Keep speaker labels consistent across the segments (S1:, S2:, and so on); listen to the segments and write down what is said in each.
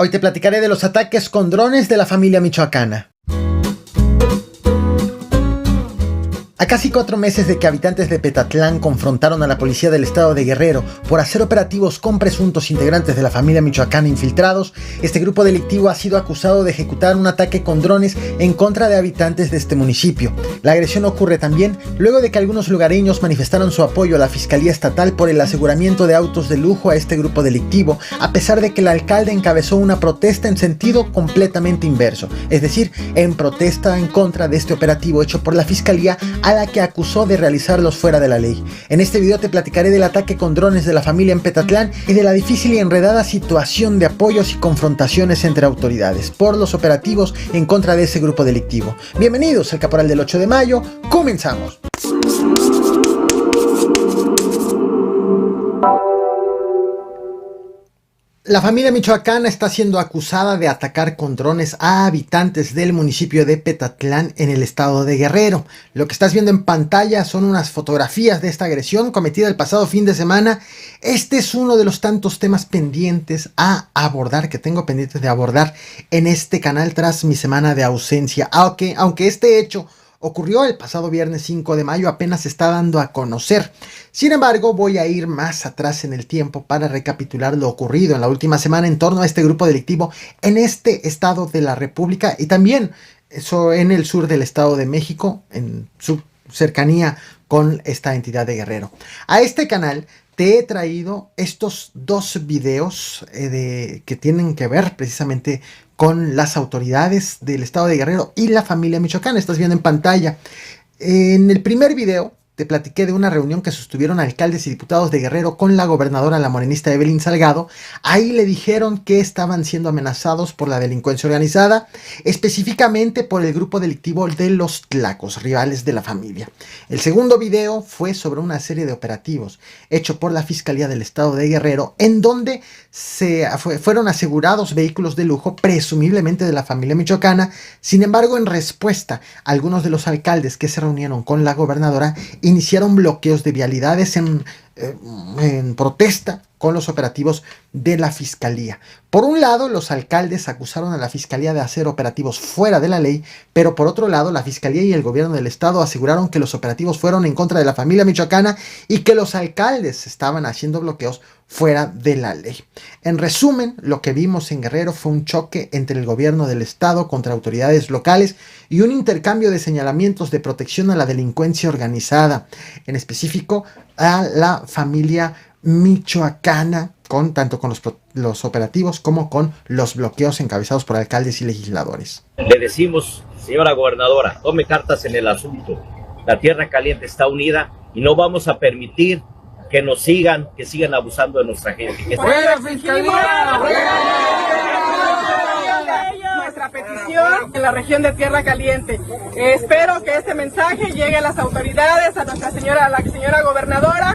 S1: Hoy te platicaré de los ataques con drones de la familia michoacana. A casi 4 meses de que habitantes de Petatlán confrontaron a la policía del estado de Guerrero por hacer operativos con presuntos integrantes de la familia michoacana infiltrados, este grupo delictivo ha sido acusado de ejecutar un ataque con drones en contra de habitantes de este municipio. La agresión ocurre también luego de que algunos lugareños manifestaron su apoyo a la Fiscalía Estatal por el aseguramiento de autos de lujo a este grupo delictivo, a pesar de que el alcalde encabezó una protesta en sentido completamente inverso, es decir, en protesta en contra de este operativo hecho por la Fiscalía, a la que acusó de realizarlos fuera de la ley. En este video te platicaré del ataque con drones de la familia en Petatlán y de la difícil y enredada situación de apoyos y confrontaciones entre autoridades por los operativos en contra de ese grupo delictivo. Bienvenidos al Caporal del 8 de mayo, comenzamos. La familia michoacana está siendo acusada de atacar con drones a habitantes del municipio de Petatlán en el estado de Guerrero. Lo que estás viendo en pantalla son unas fotografías de esta agresión cometida el pasado fin de semana. Este es uno de los tantos temas pendientes a abordar, que tengo pendientes de abordar en este canal tras mi semana de ausencia. Aunque este hecho ocurrió el pasado viernes 5 de mayo, apenas se está dando a conocer. Sin embargo, voy a ir más atrás en el tiempo para recapitular lo ocurrido en la última semana en torno a este grupo delictivo en este estado de la República y también eso en el sur del Estado de México, en su cercanía con esta entidad de Guerrero. A este canal te he traído estos dos videos que tienen que ver precisamente con las autoridades del estado de Guerrero y la familia michoacana. Estás viendo en pantalla. En el primer video te platiqué de una reunión que sostuvieron alcaldes y diputados de Guerrero con la gobernadora, la morenista Evelyn Salgado. Ahí le dijeron que estaban siendo amenazados por la delincuencia organizada, específicamente por el grupo delictivo de los Tlacos, rivales de la familia. El segundo video fue sobre una serie de operativos hecho por la Fiscalía del Estado de Guerrero, en donde fueron asegurados vehículos de lujo, presumiblemente de la familia michoacana. Sin embargo, en respuesta, algunos de los alcaldes que se reunieron con la gobernadora iniciaron bloqueos de vialidades en protesta con los operativos de la Fiscalía. Por un lado, los alcaldes acusaron a la Fiscalía de hacer operativos fuera de la ley, pero por otro lado, la Fiscalía y el gobierno del estado aseguraron que los operativos fueron en contra de la familia michoacana y que los alcaldes estaban haciendo bloqueos fuera de la ley. En resumen, lo que vimos en Guerrero fue un choque entre el gobierno del estado contra autoridades locales y un intercambio de señalamientos de protección a la delincuencia organizada, en específico a la familia michoacana, tanto con los operativos como con los bloqueos encabezados por alcaldes y legisladores.
S2: Le decimos, señora gobernadora, tome cartas en el asunto. La Tierra Caliente está unida y no vamos a permitir que sigan abusando de nuestra gente.
S3: ¡Fuera Fiscalía! Nuestra petición en la región de Tierra Caliente. Espero que este mensaje llegue a las autoridades, a la señora gobernadora.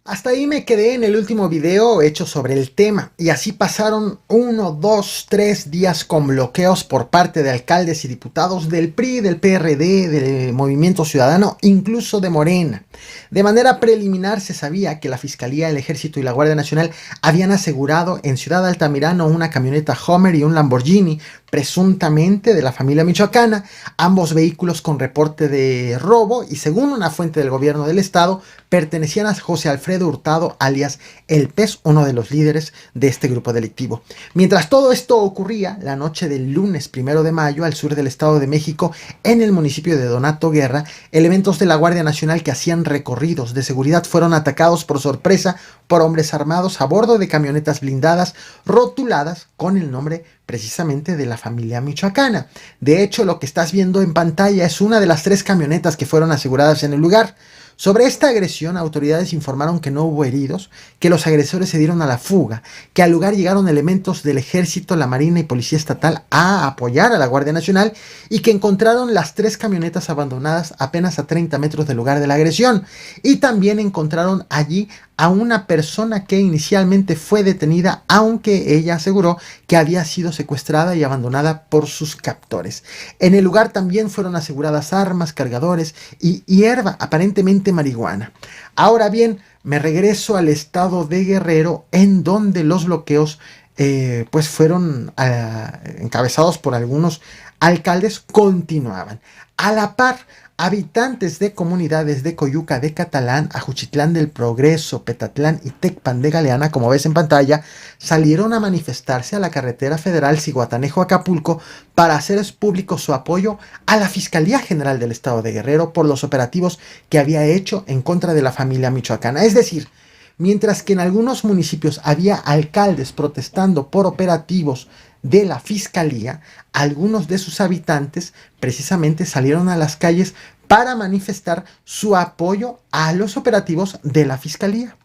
S1: Hasta ahí me quedé en el último video hecho sobre el tema, y así pasaron 1, 2, 3 días con bloqueos por parte de alcaldes y diputados del PRI, del PRD, del Movimiento Ciudadano, incluso de Morena. De manera preliminar se sabía que la Fiscalía, el Ejército y la Guardia Nacional habían asegurado en Ciudad Altamirano una camioneta Hummer y un Lamborghini, presuntamente de la familia michoacana, ambos vehículos con reporte de robo y, según una fuente del gobierno del estado, pertenecían a José Alfredo Hurtado, alias El Pez, uno de los líderes de este grupo delictivo. Mientras todo esto ocurría, la noche del lunes 1 de mayo, al sur del Estado de México, en el municipio de Donato Guerra, elementos de la Guardia Nacional que hacían recorridos de seguridad fueron atacados por sorpresa por hombres armados a bordo de camionetas blindadas rotuladas con el nombre precisamente de la familia michoacana. De hecho, lo que estás viendo en pantalla es una de las 3 camionetas que fueron aseguradas en el lugar. Sobre esta agresión, autoridades informaron que no hubo heridos, que los agresores se dieron a la fuga, que al lugar llegaron elementos del Ejército, la Marina y Policía Estatal a apoyar a la Guardia Nacional y que encontraron las 3 camionetas abandonadas apenas a 30 metros del lugar de la agresión. Y también encontraron allí a una persona que inicialmente fue detenida, aunque ella aseguró que había sido secuestrada y abandonada por sus captores. En el lugar también fueron aseguradas armas, cargadores y hierba, aparentemente marihuana. Ahora bien, me regreso al estado de Guerrero, en donde los bloqueos pues fueron encabezados por algunos alcaldes, continuaban. A la par, habitantes de comunidades de Coyuca de Catalán, Ajuchitlán del Progreso, Petatlán y Tecpan de Galeana, como ves en pantalla, salieron a manifestarse a la carretera federal Zihuatanejo-Acapulco para hacer público su apoyo a la Fiscalía General del Estado de Guerrero por los operativos que había hecho en contra de la familia michoacana. Es decir, mientras que en algunos municipios había alcaldes protestando por operativos de la Fiscalía, algunos de sus habitantes precisamente salieron a las calles para manifestar su apoyo a los operativos de la Fiscalía.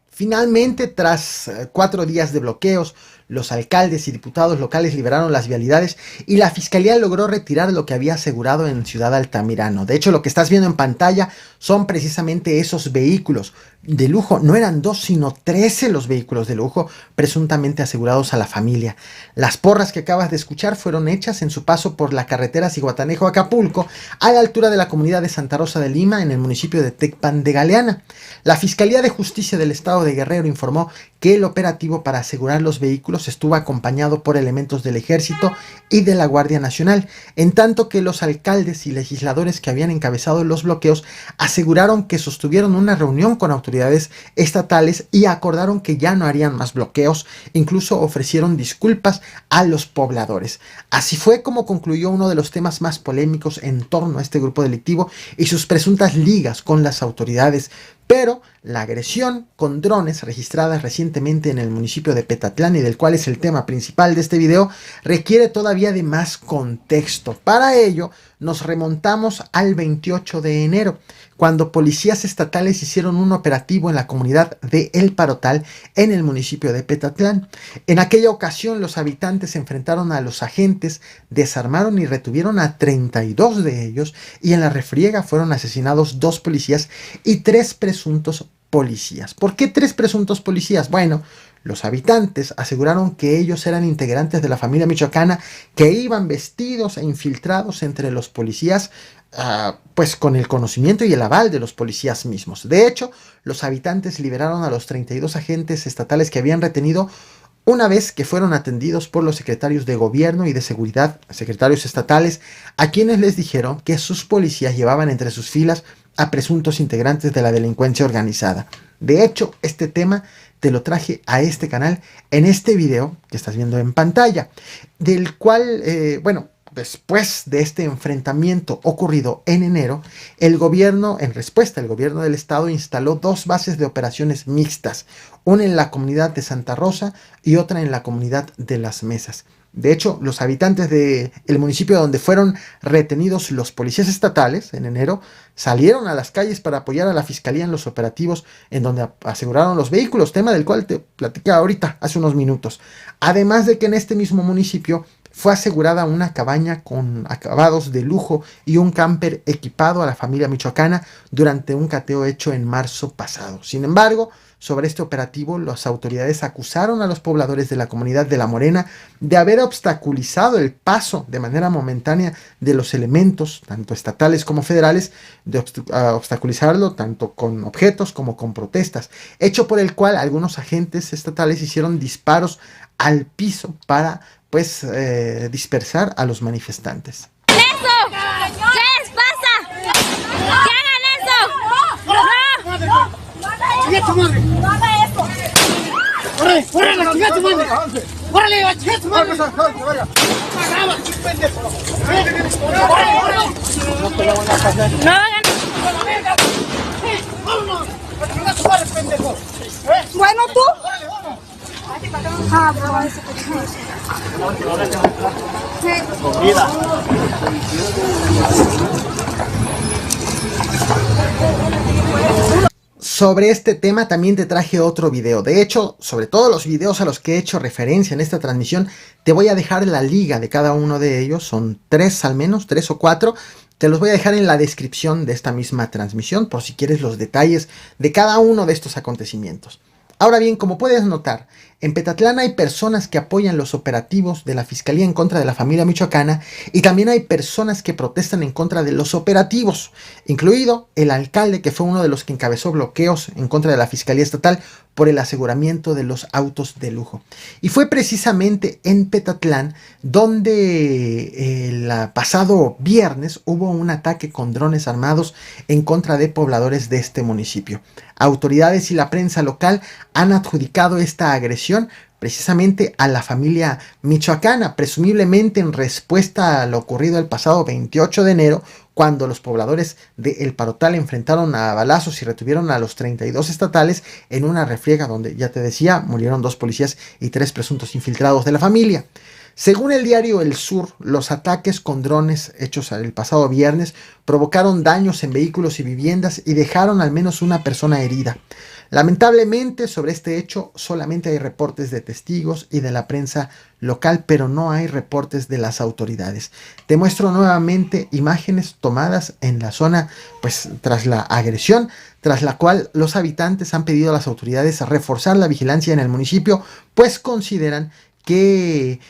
S1: Finalmente, tras 4 días de bloqueos, los alcaldes y diputados locales liberaron las vialidades y la Fiscalía logró retirar lo que había asegurado en Ciudad Altamirano. De hecho, lo que estás viendo en pantalla son precisamente esos vehículos de lujo. No eran 2, sino 13 los vehículos de lujo presuntamente asegurados a la familia. Las porras que acabas de escuchar fueron hechas en su paso por la carretera Zihuatanejo-Acapulco, a la altura de la comunidad de Santa Rosa de Lima, en el municipio de Tecpan de Galeana. La Fiscalía de Justicia del Estado de Guerrero informó que el operativo para asegurar los vehículos estuvo acompañado por elementos del Ejército y de la Guardia Nacional, en tanto que los alcaldes y legisladores que habían encabezado los bloqueos aseguraron que sostuvieron una reunión con autoridades estatales y acordaron que ya no harían más bloqueos, incluso ofrecieron disculpas a los pobladores. Así fue como concluyó uno de los temas más polémicos en torno a este grupo delictivo y sus presuntas ligas con las autoridades. Pero la agresión con drones registrada recientemente en el municipio de Petatlán, y del cual es el tema principal de este video, requiere todavía de más contexto. Para ello nos remontamos al 28 de enero, cuando policías estatales hicieron un operativo en la comunidad de El Parotal, en el municipio de Petatlán. En aquella ocasión los habitantes se enfrentaron a los agentes, desarmaron y retuvieron a 32 de ellos, y en la refriega fueron asesinados 2 policías y 3 presuntos policías. ¿Por qué 3 presuntos policías? Bueno, los habitantes aseguraron que ellos eran integrantes de la familia michoacana que iban vestidos e infiltrados entre los policías, pues con el conocimiento y el aval de los policías mismos. De hecho, los habitantes liberaron a los 32 agentes estatales que habían retenido una vez que fueron atendidos por los secretarios de gobierno y de seguridad, secretarios estatales, a quienes les dijeron que sus policías llevaban entre sus filas a presuntos integrantes de la delincuencia organizada. De hecho, este tema te lo traje a este canal en este video que estás viendo en pantalla, del cual, después de este enfrentamiento ocurrido en enero, el gobierno del estado instaló 2 bases de operaciones mixtas, una en la comunidad de Santa Rosa y otra en la comunidad de Las Mesas. De hecho, los habitantes del municipio donde fueron retenidos los policías estatales en enero salieron a las calles para apoyar a la fiscalía en los operativos en donde aseguraron los vehículos, tema del cual te platicaba ahorita hace unos minutos. Además de que en este mismo municipio fue asegurada una cabaña con acabados de lujo y un camper equipado a la familia michoacana durante un cateo hecho en marzo pasado. Sin embargo, sobre este operativo, las autoridades acusaron a los pobladores de la comunidad de La Morena de haber obstaculizado el paso de manera momentánea de los elementos, tanto estatales como federales, de obstaculizarlo tanto con objetos como con protestas, hecho por el cual algunos agentes estatales hicieron disparos al piso para dispersar a los manifestantes.
S4: ¿Eso? ¿Qué les pasa? ¡Que hagan eso! ¡No!
S5: ¡Chica tu madre!
S4: ¡No haga eso!
S5: ¡Órale! ¡Órale! ¡Chica tu madre! ¡Órale! ¡Chica tu madre!
S4: ¡No hagan!
S5: ¡Vámonos! ¡Chica tu madre, pendejo!
S3: Bueno, tú.
S1: Sobre este tema también te traje otro video. De hecho, sobre todos los videos a los que he hecho referencia en esta transmisión, te voy a dejar la liga de cada uno de ellos. Son 3 al menos, 3 o 4. Te los voy a dejar en la descripción de esta misma transmisión por si quieres los detalles de cada uno de estos acontecimientos. Ahora bien, como puedes notar, En Petatlán hay personas que apoyan los operativos de la Fiscalía en contra de la familia michoacana y también hay personas que protestan en contra de los operativos, incluido el alcalde, que fue uno de los que encabezó bloqueos en contra de la Fiscalía Estatal por el aseguramiento de los autos de lujo. Y fue precisamente en Petatlán donde el pasado viernes hubo un ataque con drones armados en contra de pobladores de este municipio. Autoridades y la prensa local han adjudicado esta agresión precisamente a la familia michoacana, presumiblemente en respuesta a lo ocurrido el pasado 28 de enero, cuando los pobladores de El Parotal enfrentaron a balazos y retuvieron a los 32 estatales en una refriega donde, ya te decía, murieron 2 policías y 3 presuntos infiltrados de la familia. Según el diario El Sur, los ataques con drones hechos el pasado viernes provocaron daños en vehículos y viviendas y dejaron al menos una persona herida. Lamentablemente, sobre este hecho solamente hay reportes de testigos y de la prensa local, pero no hay reportes de las autoridades. Te muestro nuevamente imágenes tomadas en la zona, pues tras la agresión, tras la cual los habitantes han pedido a las autoridades reforzar la vigilancia en el municipio, pues consideran que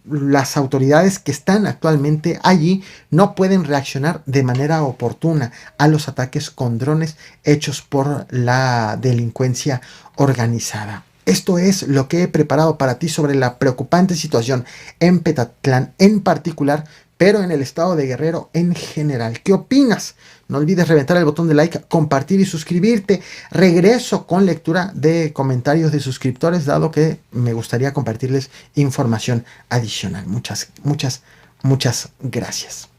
S1: las autoridades que están actualmente allí no pueden reaccionar de manera oportuna a los ataques con drones hechos por la delincuencia organizada. Esto es lo que he preparado para ti sobre la preocupante situación en Petatlán en particular, pero en el estado de Guerrero en general. ¿Qué opinas? No olvides reventar el botón de like, compartir y suscribirte. Regreso con lectura de comentarios de suscriptores, dado que me gustaría compartirles información adicional. Muchas gracias.